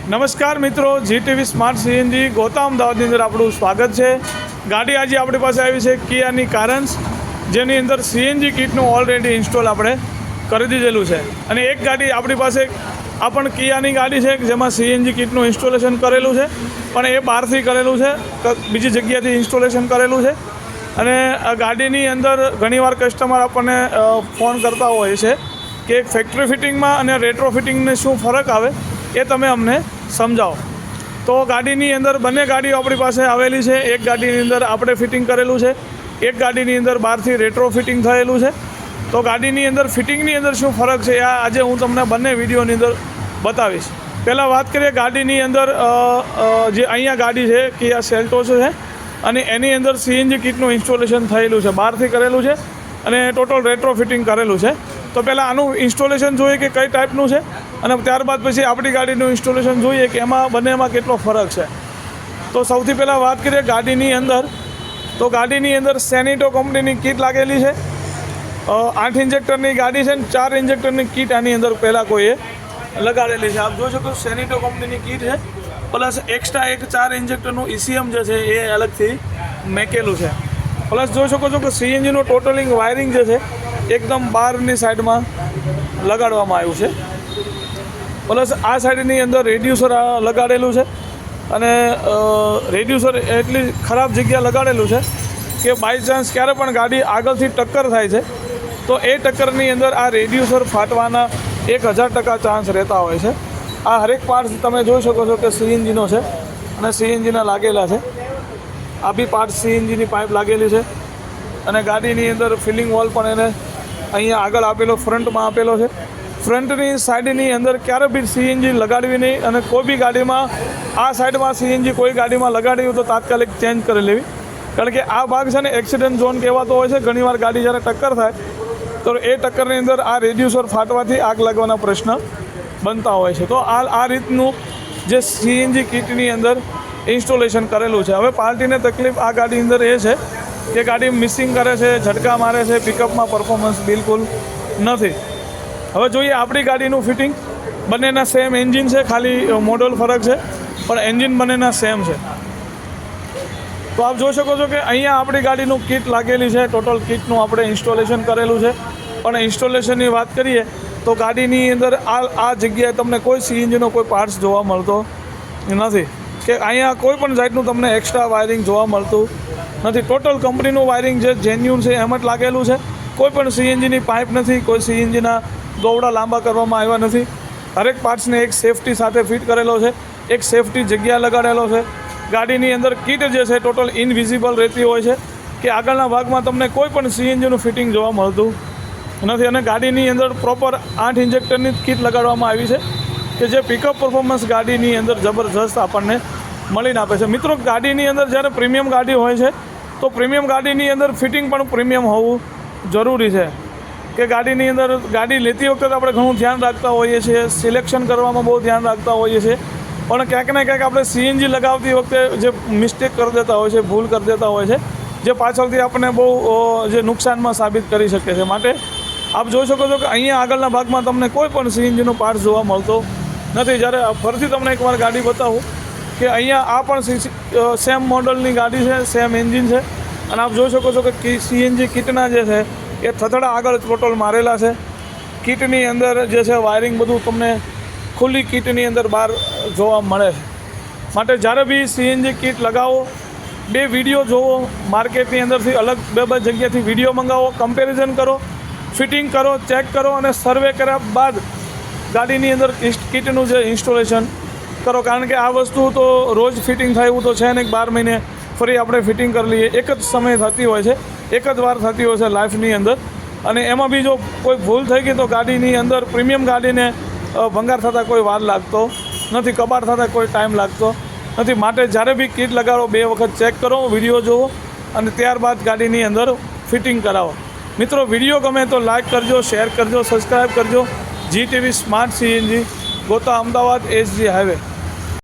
નમસ્કાર મિત્રો, GTV smart CNG ગોતા અમદાવાદની અંદર આપણું સ્વાગત છે। ગાડી આજે આપણી પાસે આવી છે કિયાની કારન્સ, જેની અંદર CNG કિટનું ઓલરેડી ઇન્સ્ટોલ આપણે કરી દીધેલું છે। અને એક ગાડી આપણી પાસે આ પણ કિયાની ગાડી છે જેમાં CNG કિટનું ઇન્સ્ટોલેશન કરેલું છે, પણ એ બહારથી કરેલું છે, બીજી જગ્યાથી ઇન્સ્ટોલેશન કરેલું છે। અને આ ગાડીની અંદર ઘણીવાર કસ્ટમર આપણને ફોન કરતા હોય છે કે ફેક્ટરી ફિટિંગમાં અને રેટ્રો ફિટિંગને શું ફરક આવે એ તમે અમને સમજાવો। તો ગાડીની અંદર બંને ગાડીઓ આપણી પાસે આવેલી છે। એક ગાડીની અંદર આપણે ફિટિંગ કરેલું છે, એક ગાડીની અંદર બહારથી રેટ્રો ફિટિંગ થયેલું છે। તો ગાડીની અંદર ફિટિંગની અંદર શું ફરક છે આ આજે હું તમને બંને વિડીયોની અંદર બતાવીશ। પહેલાં વાત કરીએ ગાડીની અંદર, જે અહીંયા ગાડી છે કિયા સેલ્ટોસ છે અને એની અંદર CNG કિટનું ઇન્સ્ટોલેશન થયેલું છે, બહારથી કરેલું છે અને ટોટલ રેટ્રો ફિટિંગ કરેલું છે। તો પહેલાં આનું ઇન્સ્ટોલેશન જોઈએ કે કઈ ટાઈપનું છે અને ત્યારબાદ પછી આપણી ગાડીનું ઇન્સ્ટોલેશન જોઈએ કે એમાં બંનેમાં કેટલો ફરક છે। તો સૌથી પહેલાં વાત કરીએ ગાડીની અંદર, તો ગાડીની અંદર સેનિટો કંપનીની કીટ લાગેલી છે। 8 ઇન્જેક્ટરની ગાડી છે ને 4 ઇન્જેક્ટરની કીટ આની અંદર પહેલાં કોઈએ લગાડેલી છે। આપ જોઈ શકો સેનિટો કંપનીની કીટ છે, પ્લસ એક્સ્ટ્રા એક 4 ઇન્જેક્ટરનું ECM જે છે એ અલગથી મેકેલું છે। પ્લસ જોઈ શકો છો કે CNGનું ટોટલિંગ વાયરિંગ જે છે એકદમ બહારની સાઈડમાં લગાડવામાં આવ્યું છે। પ્લસ આ સાઈડની અંદર રેડ્યુસર લગાડેલું છે અને રેડ્યુસર એટલી ખરાબ જગ્યા લગાડેલું છે કે બાય ચાન્સ ક્યારે પણ ગાડી આગળથી ટક્કર થાય છે તો એ ટક્કરની અંદર આ રેડ્યુસર ફાટવાના 1000% ચાન્સ રહેતા હોય છે। આ હરેક પાર્ટ્સ તમે જોઈ શકો છો કે CNGનો છે અને CNGના લાગેલા છે। આ બી પાર્ટ CNGની પાઇપ લાગેલી છે અને ગાડીની અંદર ફિલિંગ વોલ પણ એને અહીંયા આગળ આપેલો, ફ્રન્ટમાં આપેલો છે। ફ્રન્ટની સાઈડની અંદર ક્યારે બી CNG લગાડવી નહીં અને કોઈ બી ગાડીમાં આ સાઈડમાં CNG કોઈ ગાડીમાં લગાડ્યું તો તાત્કાલિક ચેન્જ કરી લેવી, કારણ કે આ ભાગ છે ને એક્સિડન્ટ ઝોન કહેવાતો હોય છે। ઘણીવાર ગાડી જ્યારે ટક્કર થાય તો એ ટક્કરની અંદર આ રેડ્યુસર ફાટવાથી આગ લાગવાના પ્રશ્ન બનતા હોય છે। તો આ રીતનું જે CNG કિટની અંદર ઇન્સ્ટોલેશન કરેલું છે। હવે પાર્ટીને તકલીફ આ ગાડી અંદર એ છે કે ગાડી મિસિંગ કરે છે, ઝટકા મારે છે, પિકઅપમાં પરફોર્મન્સ બિલકુલ નથી। હવે જોઈએ આપણી ગાડીનું ફિટિંગ, બંનેના સેમ એન્જિન છે, ખાલી મોડલ ફરક છે પણ એન્જિન બંનેના સેમ છે। તો આપ જોઈ શકો છો કે અહીંયા આપણી ગાડીનું કિટ લાગેલી છે, ટોટલ કિટનું આપણે ઇન્સ્ટોલેશન કરેલું છે। પણ ઇન્સ્ટોલેશનની વાત કરીએ તો ગાડીની અંદર આ જગ્યાએ તમને કોઈ CNGનો કોઈ પાર્ટ્સ જોવા મળતો નથી કે અહીંયા કોઈ પણ જાતનું તમને એક્સ્ટ્રા વાયરિંગ જોવા મળતું નથી। ટોટલ કંપનીનું વાયરિંગ જે જેન્યુન છે એમ જ લાગેલું છે। કોઈ પણ CNGની પાઇપ નથી, કોઈ CNGના દોરડા લાંબા કરવામાં આવ્યા નથી। હરેક પાર્ટ્સને એક સેફટી સાથે ફિટ કરેલો છે, એક સેફટી જગ્યા લગાડેલો છે। ગાડીની અંદર કીટ જે છે ટોટલ ઇનવિઝિબલ રહેતી હોય છે કે આગળના ભાગમાં તમને કોઈ પણ CNGનું ફિટિંગ જોવા મળતું નથી। અને ગાડીની અંદર પ્રોપર 8 ઇન્જેક્ટરની કીટ લગાડવામાં આવી છે કે જે પિકઅપ પરફોર્મન્સ ગાડીની અંદર જબરજસ્ત આપણને મળીને આપે છે। મિત્રો, ગાડીની અંદર જ્યારે પ્રીમિયમ ગાડી હોય છે તો પ્રીમિયમ ગાડીની અંદર ફિટિંગ પણ પ્રીમિયમ હોવું જરૂરી છે કે ગાડીની અંદર ગાડી લેતી વખતે આપણે ઘણું ધ્યાન રાખતા હોઈએ છીએ, સિલેક્શન કરવામાં બહુ ધ્યાન રાખતા હોઈએ છીએ, પણ ક્યાંક ને ક્યાંક આપણે CNG લગાવતી વખતે જે મિસ્ટેક કરી દેતા હોય છે, ભૂલ કરી દેતા હોય છે, જે પાછળથી આપણને બહુ જે નુકસાનમાં સાબિત કરી શકે છે। માટે આપ જોઈ શકો છો કે અહીંયા આગળના ભાગમાં તમને કોઈ પણ CNGનો પાર્ટ જોવા મળતો નથી। જ્યારે ફરીથી તમને એકવાર ગાડી બતાવું કે અહીંયા આ પણ સેમ મોડલની ગાડી છે, સેમ એન્જિન છે અને આપ જોઈ શકો છો કે CNG કિટના જે છે એ થથડા આગળ ટોટલ મારેલા છે। કિટની અંદર જે છે વાયરિંગ બધું તમને ખુલ્લી કિટની અંદર બહાર જોવા મળે છે। માટે જ્યારે બી CNG કિટ લગાવો, 2 વિડીયો જોવો, માર્કેટની અંદરથી અલગ 2 જગ્યાથી વિડીયો મંગાવો, કમ્પેરિઝન કરો, ફિટિંગ કરો, ચેક કરો અને સર્વે કર્યા બાદ ગાડીની અંદર કિટનું જે ઇન્સ્ટોલેશન કરો, કારણ કે આ વસ્તુ તો રોજ ફિટિંગ થાય એવું તો છે ને, 12 મહિને ફરી આપણે ફિટિંગ કરી લઈએ, એક જ સમય થતી હોય છે, એક જ વાર થતી હોય છે લાઈફની અંદર। અને એમાં બી જો કોઈ ભૂલ થઈ ગઈ તો ગાડીની અંદર પ્રીમિયમ ગાડીને ભંગાર થતાં કોઈ વાર લાગતો નથી, કબાડ થતાં કોઈ ટાઈમ લાગતો નથી। માટે જ્યારે બી કિટ લગાડો 2 વખત ચેક કરો, વિડીયો જુઓ અને ત્યારબાદ ગાડીની અંદર ફિટિંગ કરાવો। મિત્રો, વિડીયો ગમે તો લાઇક કરજો, શેર કરજો, સબસ્ક્રાઈબ કરજો। GTV સ્માર્ટ CNG ગોતા અમદાવાદ SG હાઈવે।